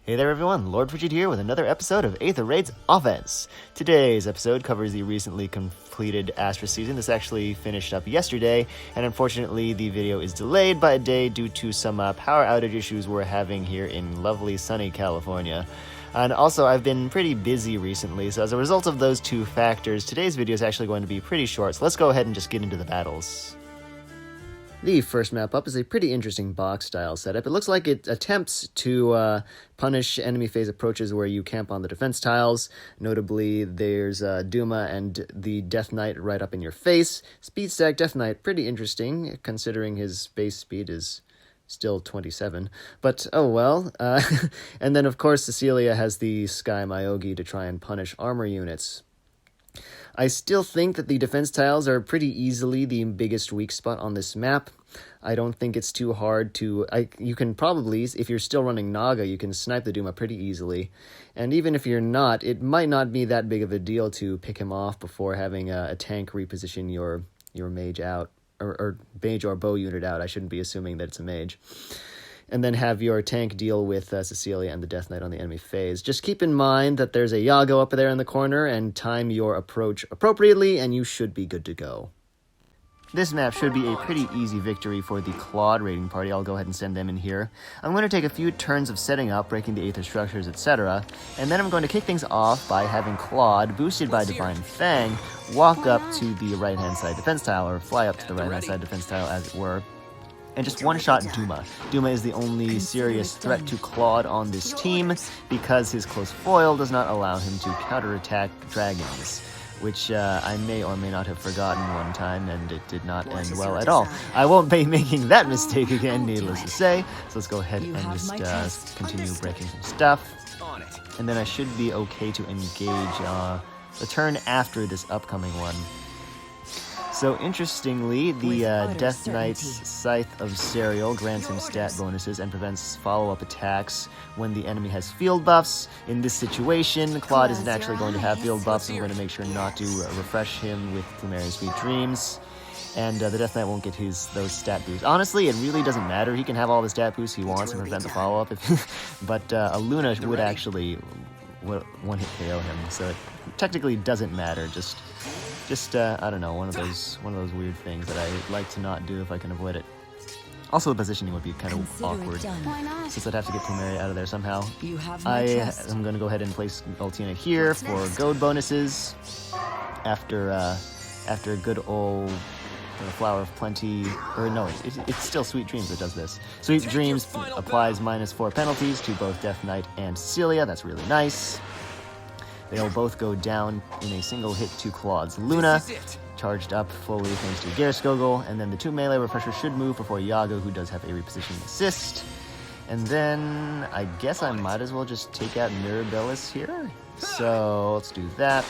Hey there everyone, Lord Frigid here with another episode of Aether Raids Offense. Today's episode covers the recently completed Astra season. This actually finished up yesterday, and unfortunately the video is delayed by a day due to some power outage issues we're having here in lovely sunny California. And also, I've been pretty busy recently, so as a result of those two factors, today's video is actually going to be pretty short, so let's go ahead and just get into the battles. The first map up is a pretty interesting box-style setup. It looks like it attempts to punish enemy phase approaches where you camp on the defense tiles. Notably, there's Duma and the Death Knight right up in your face. Speed stack Death Knight, pretty interesting, considering his base speed is still 27. But, oh well. And then, of course, Cecilia has the Sky Myogi to try and punish armor units. I still think that the defense tiles are pretty easily the biggest weak spot on this map. I don't think it's too hard to... you can probably, if you're still running Naga, you can snipe the Duma pretty easily. And even if you're not, it might not be that big of a deal to pick him off before having a tank reposition your mage out. Or mage or bow unit out. I shouldn't be assuming that it's a mage. And then have your tank deal with Cecilia and the Death Knight on the enemy phase. Just keep in mind that there's a Yago up there in the corner, and time your approach appropriately, and you should be good to go. This map should be a pretty easy victory for the Claude raiding party. I'll go ahead and send them in here. I'm going to take a few turns of setting up, breaking the Aether structures, etc., and then I'm going to kick things off by having Claude, boosted by Divine Fang, walk up to the right-hand side defense tile, or fly up to the right-hand side defense tile, as it were, and just one-shot Duma. Duma is the only serious threat to Claude on this team because his close foil does not allow him to counterattack dragons, which I may or may not have forgotten one time, and it did not end well at all. I won't be making that mistake again, needless to say, so let's go ahead and just continue breaking some stuff, and then I should be okay to engage the turn after this upcoming one. So interestingly, the Death Knight's Scythe of Serial grants him stat bonuses and prevents follow-up attacks when the enemy has field buffs. In this situation, Claude isn't actually going to have field buffs. I'm going to make sure not to refresh him with Plumeria's Sweet Dreams. And the Death Knight won't get those stat boosts. Honestly, it really doesn't matter. He can have all the stat boosts he wants and prevent the follow-up. But a Luna would actually one-hit KO him, so it technically doesn't matter. Just I don't know, one of those weird things that I like to not do if I can avoid it. Also, the positioning would be kind of awkward, since I'd have to get Plumeria out of there somehow. I'm going to go ahead and place Ultina here for goad bonuses. After good old Flower of Plenty, or no, it's still Sweet Dreams that does this. Sweet Dreams applies -4 penalties to both Death Knight and Cecilia. That's really nice. They'll both go down in a single hit to Claude's Luna, charged up fully thanks to Gerskogel, and then the two melee refreshers should move before Yago, who does have a repositioning assist. And then I guess I might as well just take out Mirabilis here. So let's do that.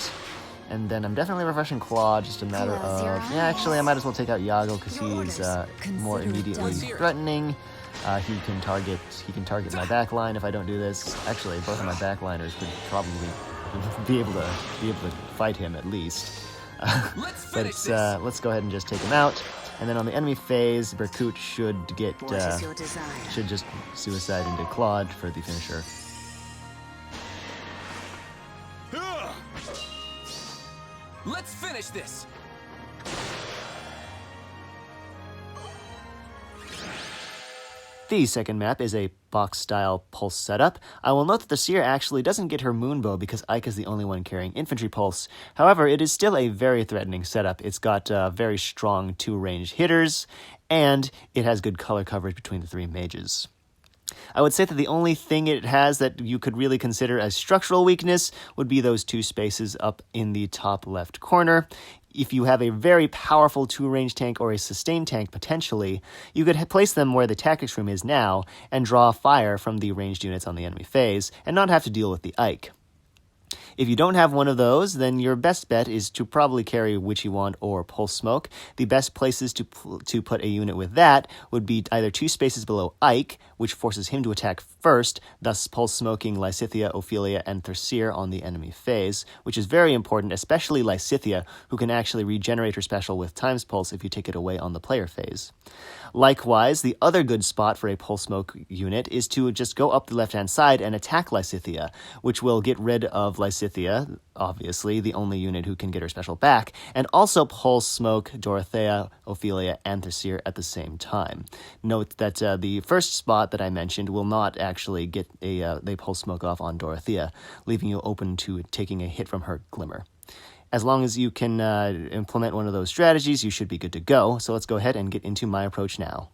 And then I'm definitely refreshing Claude, just a matter of... Yeah, actually, I might as well take out Yago because he is more immediately threatening. He can target my backline if I don't do this. Actually, both of my backliners could probably be able to fight him at least. But let's go ahead and just take him out. And then on the enemy phase, Berkut should just suicide into Claude for the finisher. Let's finish this. The second map is a box-style pulse setup. I will note that the Seer actually doesn't get her Moonbow because Ike is the only one carrying infantry pulse. However, it is still a very threatening setup. It's got very strong two-range hitters, and it has good color coverage between the three mages. I would say that the only thing it has that you could really consider as structural weakness would be those two spaces up in the top left corner. If you have a very powerful two-range tank or a sustained tank, potentially, you could place them where the tactics room is now and draw fire from the ranged units on the enemy phase and not have to deal with the Ike. If you don't have one of those, then your best bet is to probably carry Witchy Wand or Pulse Smoke. The best places to put a unit with that would be either 2 spaces below Ike, which forces him to attack first, thus Pulse Smoking Lysithea, Ophelia, and Therseer on the enemy phase, which is very important, especially Lysithea, who can actually regenerate her special with Times Pulse if you take it away on the player phase. Likewise, the other good spot for a Pulse Smoke unit is to just go up the left-hand side and attack Lysithea, which will get rid of Lysithea, obviously, the only unit who can get her special back, and also Pulse Smoke Dorothea, Ophelia, and Therseer at the same time. Note that the first spot that I mentioned will not actually get a Pulse Smoke off on Dorothea, leaving you open to taking a hit from her Glimmer. As long as you can implement one of those strategies, you should be good to go. So let's go ahead and get into my approach now.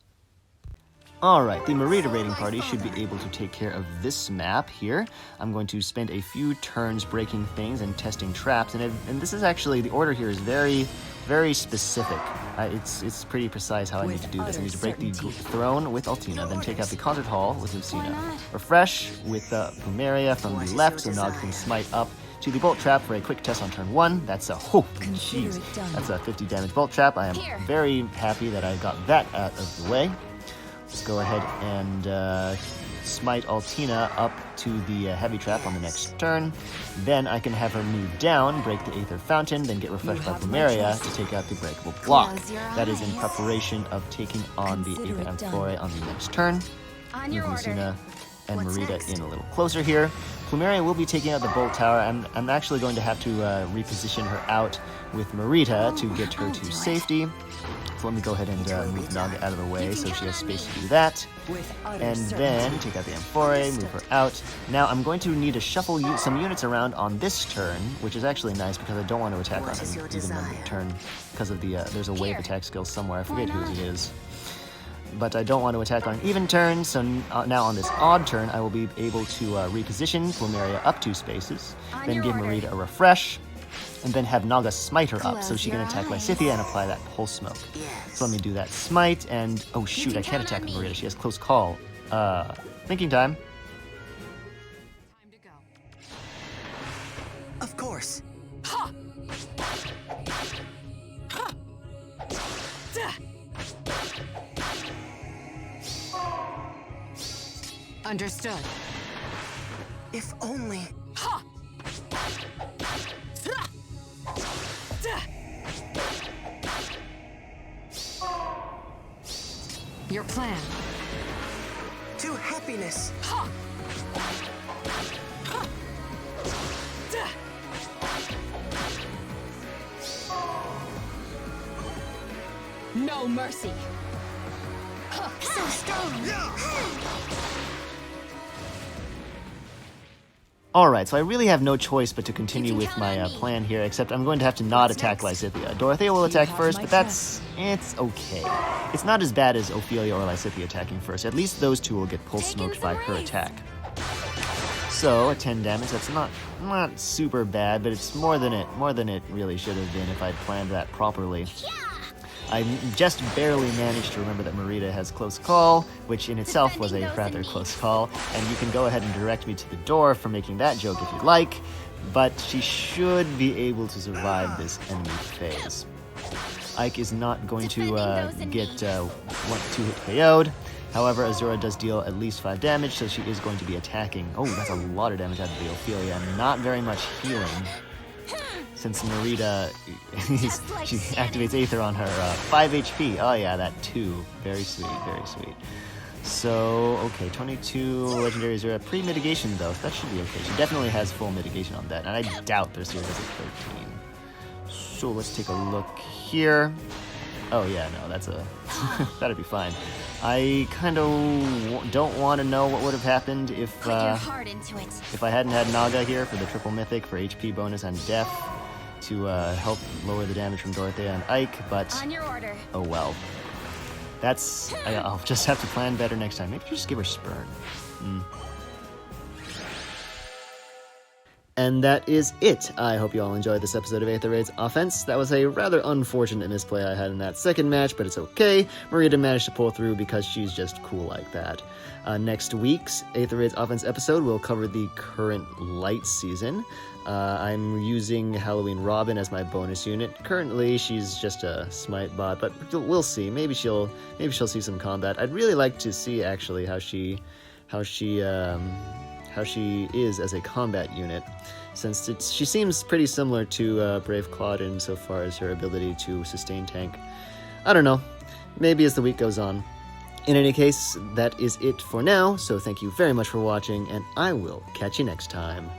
Alright, the Merida raiding party should be able to take care of this map here. I'm going to spend a few turns breaking things and testing traps, and this is actually, the order here is very, very specific. It's pretty precise how I need to do this. I need to break the throne with Altina, then take out the concert hall with Lucina. Refresh with Plumeria from the left so Nog can smite up to the bolt trap for a quick test on turn 1. That's a that's a 50 damage bolt trap. I am very happy that I got that out of the way. Let's go ahead and smite Altina up to the heavy trap on the next turn. Then I can have her move down, break the Aether Fountain, then get refreshed by Plumeria to take out the breakable block. That is in preparation of taking on the Aether Amphore on the next turn. Move Lucina and Merida in a little closer here. Plumeria will be taking out the Bolt Tower. I'm actually going to have to reposition her out with Merida to get her to safety. So let me go ahead and move Naga out of the way so she has space to do that. And then take out the Amphore, move her out. Now I'm going to need to shuffle some units around on this turn, which is actually nice because I don't want to attack on an even numbered turn because of the there's a wave attack skill somewhere. I forget whose it is. But I don't want to attack on an even turn, so now on this odd turn, I will be able to reposition Plumeria up 2 spaces, then give Merida a refresh, and then have Naga smite her up so she can attack Lysithea and apply that Pulse Smoke. So let me do that smite, and oh shoot, I can't attack Merida, she has close call. Thinking time. Time to go. Of course. Ha! Ha! Da! Understood. If only. Ha! Da! Da! Your plan. To happiness. Ha! Ha! Da! No mercy. So strong. Alright, so I really have no choice but to continue with my plan here, except I'm going to have to not attack Lysithea. Dorothea will attack first, but it's okay. It's not as bad as Ophelia or Lysithea attacking first. At least those two will get pulse smoked by her attack. So, at 10 damage, that's not super bad, but it's more than it really should have been if I'd planned that properly. I just barely managed to remember that Merida has close call, which in itself was a rather close call, and you can go ahead and direct me to the door for making that joke if you'd like, but she should be able to survive this enemy phase. Ike is not going to get 2-hit KO'd. However, Azura does deal at least 5 damage, so she is going to be attacking. Oh, that's a lot of damage out of the Ophelia, and not very much healing. Since Merida, she activates Aether on her 5 HP. Oh yeah, that too. Very sweet, very sweet. So, okay, 22 Legendary Azura. Pre-mitigation though, so that should be okay. She definitely has full mitigation on that, and I doubt Therseer has a 13. So let's take a look here. Oh yeah, no, that's a... that'd be fine. I kind of don't want to know what would have happened if I hadn't had Naga here for the triple mythic for HP bonus and Def to help lower the damage from Dorothea and Ike, but oh well. I'll just have to plan better next time. Maybe just give her Spurn. And that is it. I hope you all enjoyed this episode of Aether Raids Offense. That was a rather unfortunate misplay I had in that second match, but it's okay. Marita managed to pull through because she's just cool like that. Next week's Aether Raids Offense episode will cover the current light season. I'm using Halloween Robin as my bonus unit. Currently, she's just a smite bot, but we'll see. Maybe she'll see some combat. I'd really like to see actually how she is as a combat unit, since she seems pretty similar to Brave Claude insofar as her ability to sustain tank. I don't know. Maybe as the week goes on. In any case, that is it for now, so thank you very much for watching, and I will catch you next time.